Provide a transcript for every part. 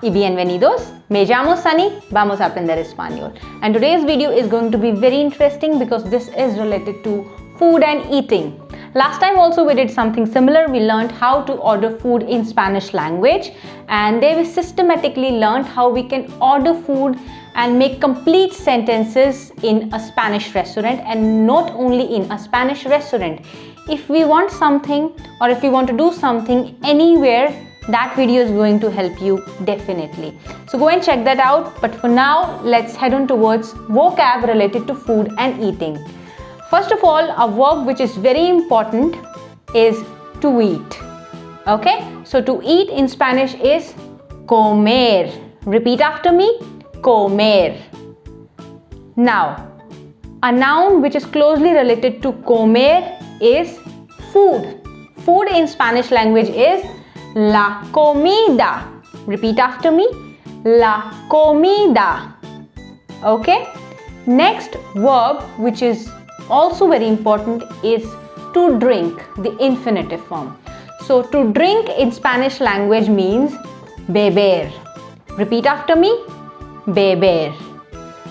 y bienvenidos. Me llamo Sunny. Vamos a aprender español. And today's video is going to be very interesting because this is related to food and eating. Last time also we did something similar. We learned how to order food in Spanish language, and there we systematically learned how we can order food and make complete sentences in a Spanish restaurant, and not only in a Spanish restaurant. If we want something or if we want to do something anywhere, that video is going to help you definitely. So go and check that out. But for now, let's head on towards vocab related to food and eating. First of all, a verb which is very important is to eat. Okay, so to eat in Spanish is comer. Repeat after me, comer. Now, a noun which is closely related to comer is food. Food in Spanish language is la comida. Repeat after me, la comida. Okay. Next verb which is also very important is to drink, the infinitive form. So to drink in Spanish language means beber. Repeat after me, beber.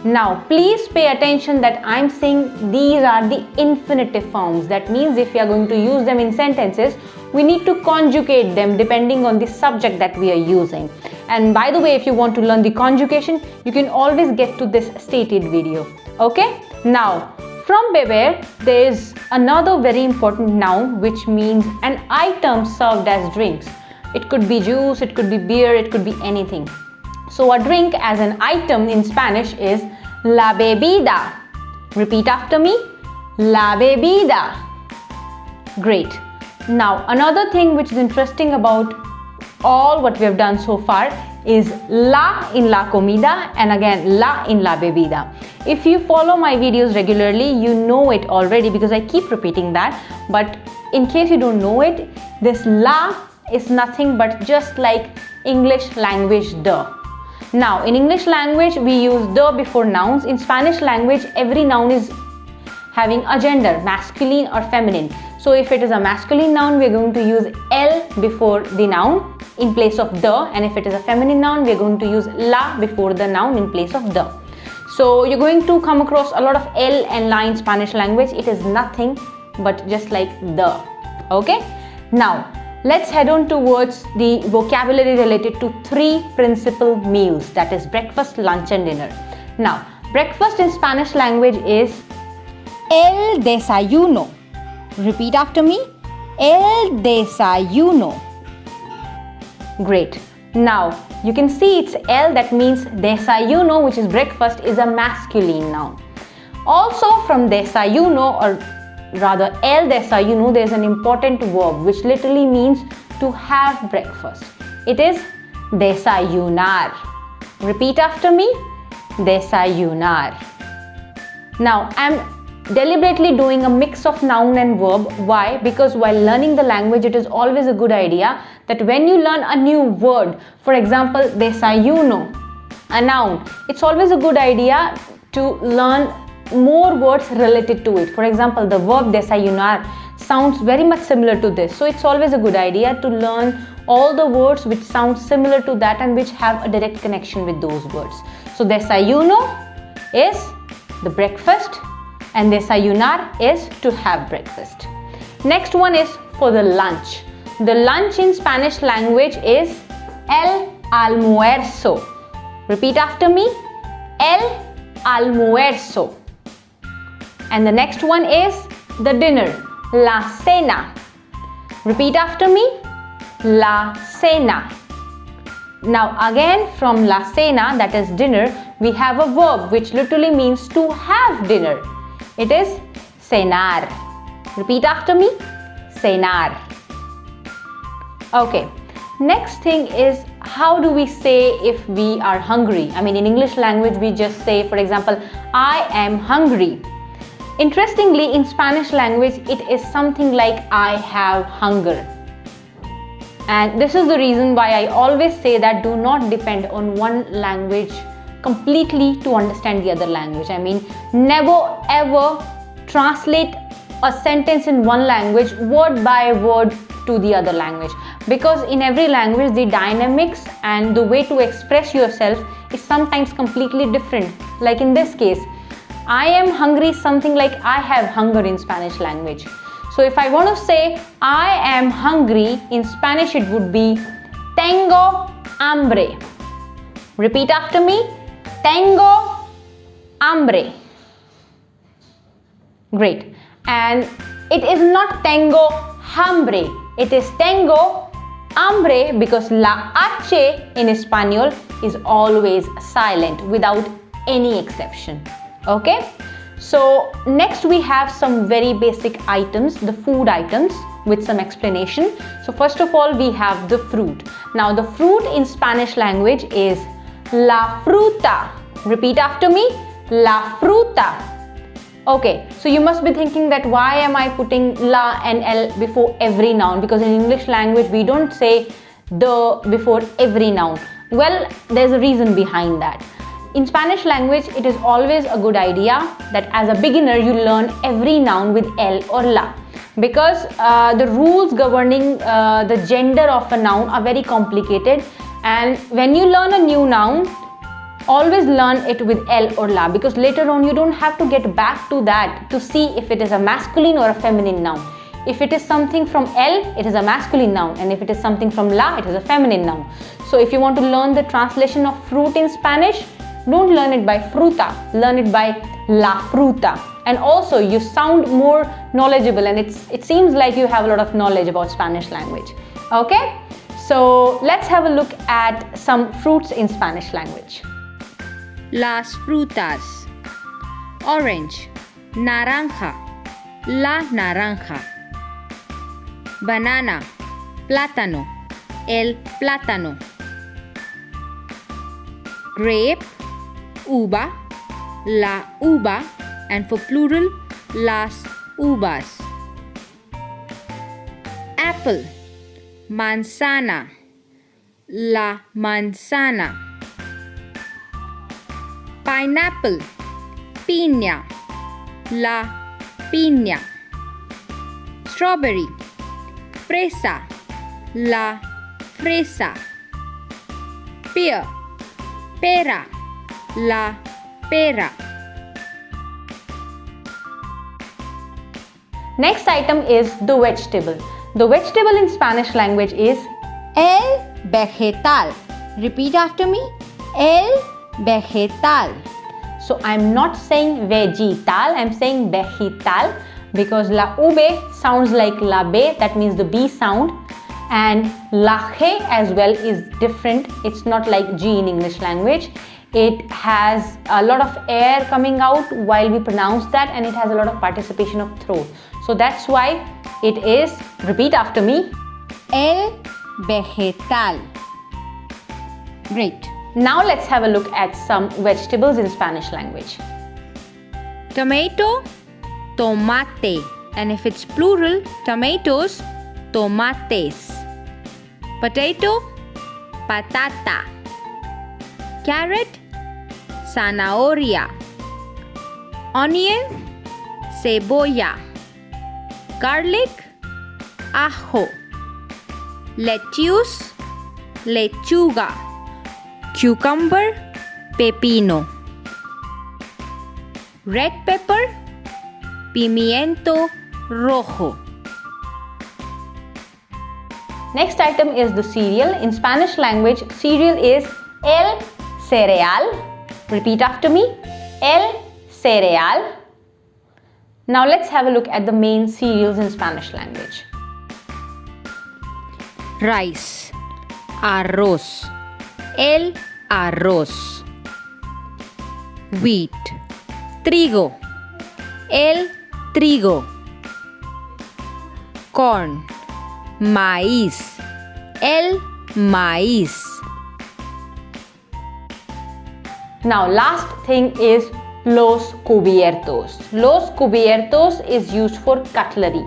Now please pay attention that I'm saying these are the infinitive forms. That means if we are going to use them in sentences, we need to conjugate them depending on the subject that we are using. And by the way, if you want to learn the conjugation, you can always get to this stated video. Okay? Now, from beber, there is another very important noun which means an item served as drinks. It could be juice, it could be beer, it could be anything. So a drink as an item in Spanish is la bebida. Repeat after me, la bebida. Great. Now another thing which is interesting about all what we have done so far is la in la comida and again la in la bebida. If you follow my videos regularly, you know it already because I keep repeating that. But in case you don't know it, this la is nothing but just like English language the. Now in English language we use the before nouns. In Spanish language every noun is having a gender, masculine or feminine. So if it is a masculine noun, we are going to use L before the noun in place of the, and if it is a feminine noun, we are going to use la before the noun in place of the. So you're going to come across a lot of L and la in Spanish language. It is nothing but just like the. Okay? Now let's head on towards the vocabulary related to three principal meals, that is breakfast, lunch and dinner. Now breakfast in Spanish language is el desayuno. Repeat after me, el desayuno. Great. Now you can see it's el, that means desayuno, which is breakfast, is a masculine noun. Also from desayuno, or rather el desayuno, there is an important verb which literally means to have breakfast. It is desayunar. Repeat after me, desayunar. Now I'm deliberately doing a mix of noun and verb. Why? Because while learning the language, it is always a good idea that when you learn a new word, for example desayuno, a noun, it's always a good idea to learn more words related to it. For example, the verb desayunar sounds very much similar to this, so it's always a good idea to learn all the words which sound similar to that and which have a direct connection with those words. So desayuno is the breakfast and desayunar is to have breakfast. Next one is for the lunch. The lunch in Spanish language is el almuerzo. Repeat after me, el almuerzo. And the next one is the dinner, la cena. Repeat after me, la cena. Now again from la cena, that is dinner, we have a verb which literally means to have dinner. It is cenar. Repeat after me, cenar. Okay, next thing is how do we say if we are hungry? I mean in English language we just say, for example, I am hungry. Interestingly, in Spanish language it is something like I have hunger. And this is the reason why I always say that do not depend on one language completely to understand the other language. I mean, never ever translate a sentence in one language word by word to the other language, because in every language the dynamics and the way to express yourself is sometimes completely different. Like in this case, I am hungry, something like I have hunger in Spanish language. So if I want to say I am hungry, in Spanish it would be Tengo ambre. Repeat after me. Tengo ambre. Great. And it is not tengo hambre. It is tengo ambre because la H in Espanol is always silent without any exception. Okay. So next we have some very basic items, the food items with some explanation. So first of all we have the fruit. Now the fruit in Spanish language is la fruta. Repeat after me. La fruta. Okay, so you must be thinking that why am I putting la and l before every noun, because in English language we don't say the before every noun. Well, there's a reason behind that. In Spanish language it is always a good idea that as a beginner you learn every noun with l or la, because the rules governing the gender of a noun are very complicated, and when you learn a new noun, always learn it with L or La, because later on you don't have to get back to that to see if it is a masculine or a feminine noun. If it is something from L, it is a masculine noun, and if it is something from La, it is a feminine noun. So if you want to learn the translation of fruit in Spanish, don't learn it by fruta, learn it by la fruta. And also you sound more knowledgeable, and it seems like you have a lot of knowledge about Spanish language. Okay, so let's have a look at some fruits in Spanish language. Las frutas: orange, naranja, la naranja. Banana, plátano, el plátano. Grape, uva, la uva, and for plural, las uvas. Apple, manzana, la manzana. Pineapple, piña, la piña. Strawberry, fresa, la fresa. Pear, pera, la pera. Next item is the vegetable. The vegetable in Spanish language is El vegetal. Repeat after me. El vegetal. So I'm not saying vegetal, I'm saying vegetal, because la V sounds like la B, that means the B sound, and la G as well is different. It's not like G in English language. It has a lot of air coming out while we pronounce that, and it has a lot of participation of throat. So that's why it is, repeat after me, El vegetal. Great. Now let's have a look at some vegetables in Spanish language. Tomato, tomate. And if it's plural, tomatoes, tomates. Potato, patata. Carrot, zanahoria. Onion, cebolla. Garlic, ajo. Lettuce, lechuga. Cucumber, pepino. Red pepper, pimiento rojo. Next item is the cereal. In Spanish language, cereal is el cereal. Repeat after me, el cereal. Now let's have a look at the main cereals in Spanish language. Rice, arroz. El arroz. Wheat, trigo. El trigo. Corn, maíz. El maíz. Now last thing is los cubiertos. Los cubiertos is used for cutlery.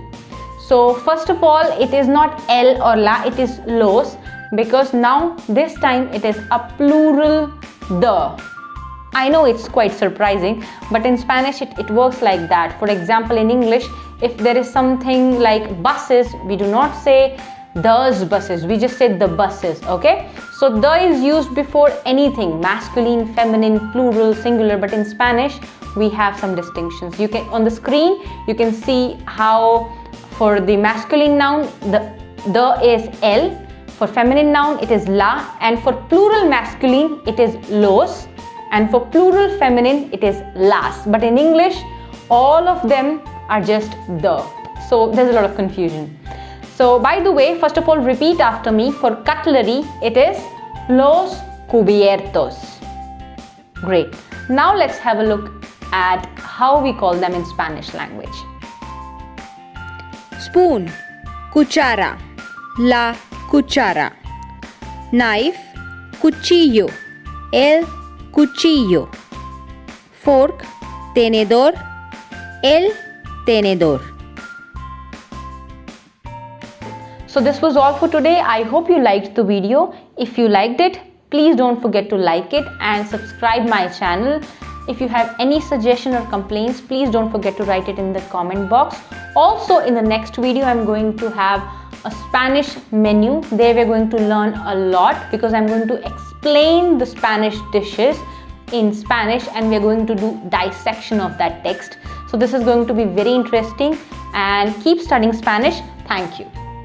So first of all, it is not el or la, it is los, because now this time it is a plural the. I know it's quite surprising, but in Spanish it works like that. For example, in English, if there is something like buses, we do not say those buses, we just say the buses. Okay, so the is used before anything, masculine, feminine, plural, singular, but in Spanish we have some distinctions. You can, on the screen you can see how for the masculine noun the is el, for feminine noun it is la, and for plural masculine it is los, and for plural feminine it is las. But in English all of them are just the, so there's a lot of confusion. So by the way, first of all, repeat after me. For cutlery it is los cubiertos. Great. Now let's have a look at how we call them in Spanish language. Spoon, cuchara, la cuchara. Knife, cuchillo, el cuchillo. Fork, tenedor, el tenedor. So this was all for today. I hope you liked the video. If you liked it, please don't forget to like it and subscribe my channel. If you have any suggestion or complaints, please don't forget to write it in the comment box. Also, in the next video, I'm going to have a Spanish menu. There we're going to learn a lot because I'm going to explain the Spanish dishes in Spanish and we're going to do dissection of that text. So this is going to be very interesting, and keep studying Spanish. Thank you.